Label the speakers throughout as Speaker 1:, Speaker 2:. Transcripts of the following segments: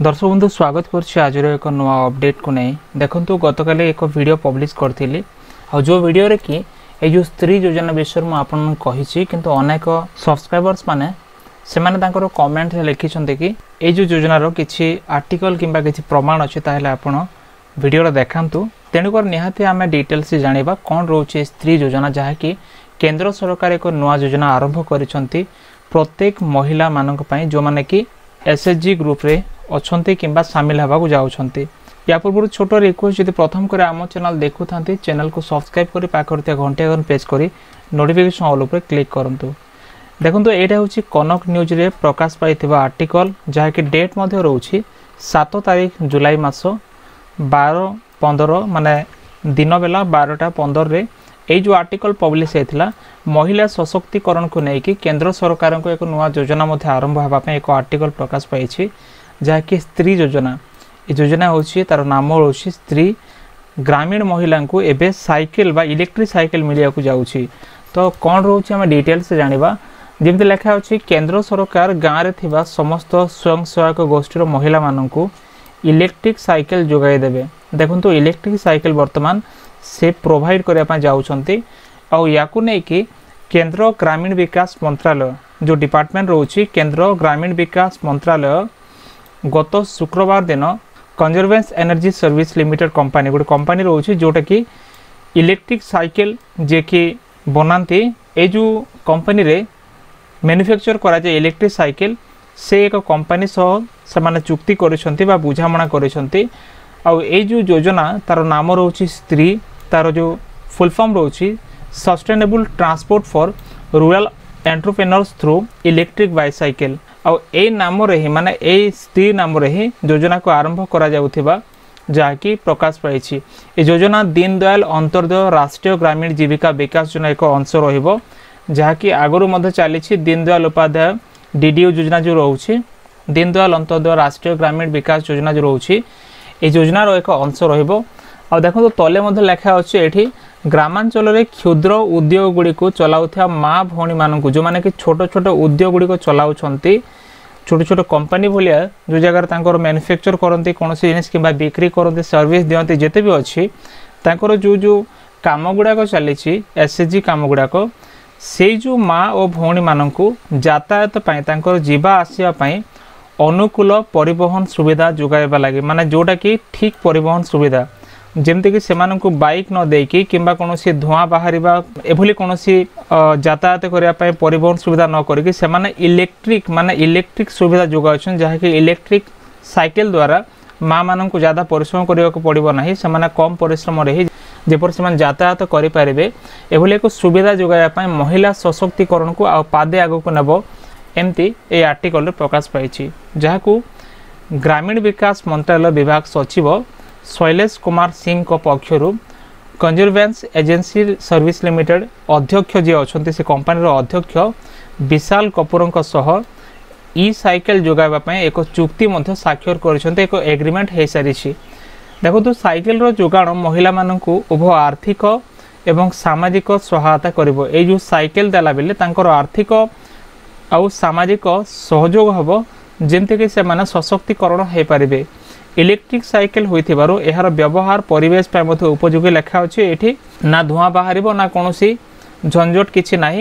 Speaker 1: दर्शक बंधु स्वागत कर आज एक नुआ अपडेट को नहीं देखो गतकाली एक वीडियो पब्लिश करी और जो वीडियो रे कि ये जो स्त्री योजना विषय में आपन कही किंतु अनेक सब्सक्राइबर्स माने से माने कमेंट लिखिं कि ये जो योजनार किसी आर्टिकल किंबा किसी प्रमाण अच्छे ताहले आपण वीडियो देखातु तेणुक निहाती आम डिटेल्स जाना कौन रोचे स्त्री योजना जहाँकि केंद्र सरकार एक नुआ योजना आरंभ करिसेंती प्रत्येक महिला मानक पई जो माने कि एसएचजी ग्रुप रे अच्छे किंबा सामिल होगा जाऊँगी या पूर्व छोट रिक्वेस्ट जब प्रथम कर आम चैनल देखु था चैनल को सब्सक्राइब कर पाखे घंटे आइकन प्रेस कर नोटिफिकेशन ऑल पर क्लिक करूँ। देखो यहाँ हूँ कनक न्यूज रे प्रकाश पाई आर्टिकल जहाँकि डेट रोचे 7 तारीख जुलाई मास 12-15 माने दिन बेला 12:15 ये जो आर्टिकल पब्लिश होता महिला सशक्तिकरण को लेकिन केंद्र सरकार को एक नुआ योजना आरंभ होगापी एक आर्टिकल प्रकाश पाई जहाँकि स्त्री योजना ये योजना हूँ तार नाम हूँ स्त्री ग्रामीण महिला को एवं साइकिल बा इलेक्ट्रिक साइकिल मिलवाक जाऊँगी। तो कौन रोचे आम डिटेल्स जाना जमी लिखा अच्छी केंद्र सरकार गाँव में थिबा समस्त स्वयं सहायक गोष्ठीर महिला मानू इलेक्ट्रिक साइकिल जोगाई देवे। देखो इलेक्ट्रिक साइकिल वर्तमान से प्रोवाइड करने जाऊँगी और या नहीं केंद्र ग्रामीण विकास मंत्रालय जो डिपार्टमेंट रोचे केंद्र ग्रामीण विकास मंत्रालय गत शुक्रवार दिन कंजर्वेंस एनर्जी सर्विस लिमिटेड कंपनी गोटे कंपनी रोचे जोटा कि इलेक्ट्रिक साइकिल जे कि बनाती ए जो कंपनी रे मैन्युफैक्चर करा जाए इलेक्ट्रिक साइकिल से एक कंपनी सह से माने चुक्ति करिसेंती बा बुझामणा करिसेंती और ए जो योजना तार नाम रोचे स्त्री तार जो फुल फॉर्म रोचे sustainable transport for rural entrepreneurs through electric bicycle और ए नाम रे ही माने ए स्त्री नाम रे ही योजना को आरंभ करा जाउथिबा जहाँकि प्रकाश पाई। ए योजना दीनदयाल अंत्योदय राष्ट्रीय ग्रामीण जीविका विकास योजना एक अंश रहिबो जहाँकि आगुरी मध्य चली दीनदयाल उपाध्याय डीडीयू योजना जो रोचे दीनदयाल अंत्योदय राष्ट्रीय ग्रामीण विकास योजना जो रोचे ए योजनार एक अंश रहिबो। और देखो तले मध्य लिखा अच्छे ये ग्रामांचल में क्षुद्र उद्योग गुड़ी को चलाउथिया माँ भौणी मानू जो मैंने कि छोट छोट उद्योग गुड़ी को चलाऊँ छोट छोट कंपनी भाया जो जगह मैन्युफैक्चर करती कौन जिनिस कि बिक्री करते सर्विस दिखती जिते भी अच्छी जो जो काम गुड़ाक चली एसएचजी काम गुड़ाक से जो माँ और भौणी मानू यातायात जीवा आसवाई अनुकूल परिवहन सुविधा जोगाइबा लगे माने जोटा कि ठीक परिवहन सुविधा जमती कि सेमान को बाइक न देकी किंबा कौन धुआं बाहर एभली कौन यातायात करने परिवहन सुविधा न करिकी सेमाने इलेक्ट्रिक माने इलेक्ट्रिक सुविधा जोगाउछन जहाँकि इलेक्ट्रिक साइकिल द्वारा माँ मान को ज़्यादा परिश्रम करने को पड़ो ना से कम परिश्रम रही जपर से यातायात करें एभली एक सुविधा जोगाइबा महिला सशक्तिकरण को आ पादे आगक नेब एमती ए आर्टिकल प्रकाश पाई जहाँ ग्रामीण विकास मंत्रालय विभाग सचिव शैलेश कुमार सिंह को पक्षर कंजर्वेंस एजेंसी सर्विस लिमिटेड अध्यक्ष जी अच्छा से कंपनी अध्यक्ष विशाल कपूर सह ई साइकिल जोगाइबा एक चुक्ति स्वाक्षर कर एक एग्रीमेंट हो सारी। देखो तो साइकिल जोगाण महिला मानू उभय आर्थिक एवं सामाजिक सहायता करिवो। ए जो साइकिल देला बेले तांकर आर्थिक आउ सामाजिक सहयोग हम जमती कि से माने सशक्तिकरण हो पारे। इलेक्ट्रिक साइकिल होइथिबारु एहार व्यवहार परिवेश पर उपयोगी लेखा अच्छे ये ना धुआं बाहर ना कौन झंझट किसी ना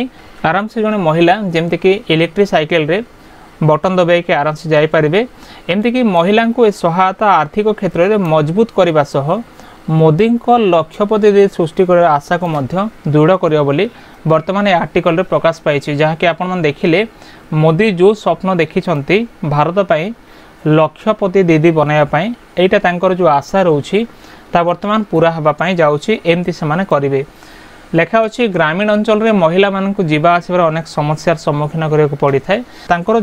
Speaker 1: आराम से जड़े महिला जमती कि इलेक्ट्रिक साइकिल रे बटन दबाई के आराम से जापारे एमती कि महिला को ए सहायता आर्थिक क्षेत्र में मजबूत करने सह मोदी लक्ष्यपति सृष्टि कर आशा को दृढ़ कर वर्तमान ये आर्टिकल रे प्रकाश पाई जहाँकि आपण देखिले मोदी जो स्वप्न देखी भारत पाई लक्ष्यपति दीदी बनवाई यहाँ जो आशा रोची वर्तमान पूरा हाँपाई जाऊँगी एमती से करेंगे। लेखा अच्छी ग्रामीण अंचल में महिला मानक जीवा आसबार अनेक समस्यार सम्मुखीन करने को पड़ी थाए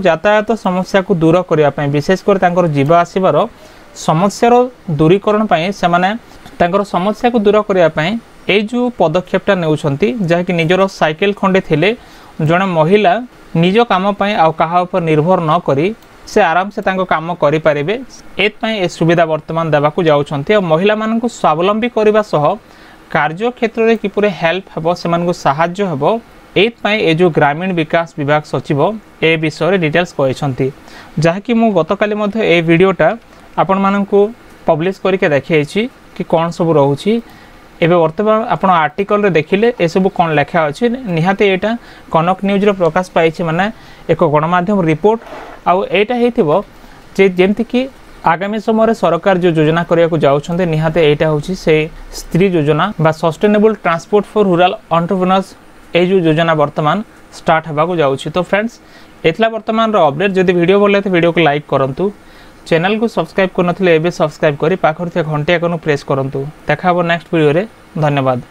Speaker 1: यातायात समस्या को दूर करने विशेषकर जीवा आसबार समस्यार दूरीकरण से समस्या को दूर करने ये जो पदक्षेपटा नेउछंती जहाँकि निजर साइकिल खंडे थिले जड़े महिला निज काम आ कहा उपर निर्भर न करी से आराम से काम करें ए सुविधा वर्तमान देवाक जाऊँच महिला मानक स्वावलंबी करने सह कार्य क्षेत्र में किपरि हेल्प हे से साहाय्य हे ए जो ग्रामीण विकास विभाग सचिव ए विषय डिटेल्स कहते जहाँकि मु गतकाली ए वीडियोटा आपण मानकु पब्लिश करके देखी कि कौन सब रोचे एवं वर्तमान आपण आर्टिकल रे देखिले ए सब कौन लेखा अच्छी निहाती यहाँ कनक न्यूज प्रकाश पाई माने एक गणमाध्यम रिपोर्ट आउ एटा हेतिबो जे जेमति कि आगामी समय सरकार जो योजना करने को जाउछन्ते निहाते एटा होछि से स्त्री योजना बा sustainable transport for rural entrepreneurs ए जो योजना वर्तमान स्टार्ट होगा जाउछि। तो फ्रेंड्स एतला वर्तमान रो अपडेट जदि वीडियो भल तो वीडियो को लाइक करंतु, चैनल को सब्सक्राइब करनथिले एबे सब्सक्राइब करी पाखर थे घंटी आइकन प्रेस करंतु। देखा नेक्स्ट वीडियो रे। धन्यवाद।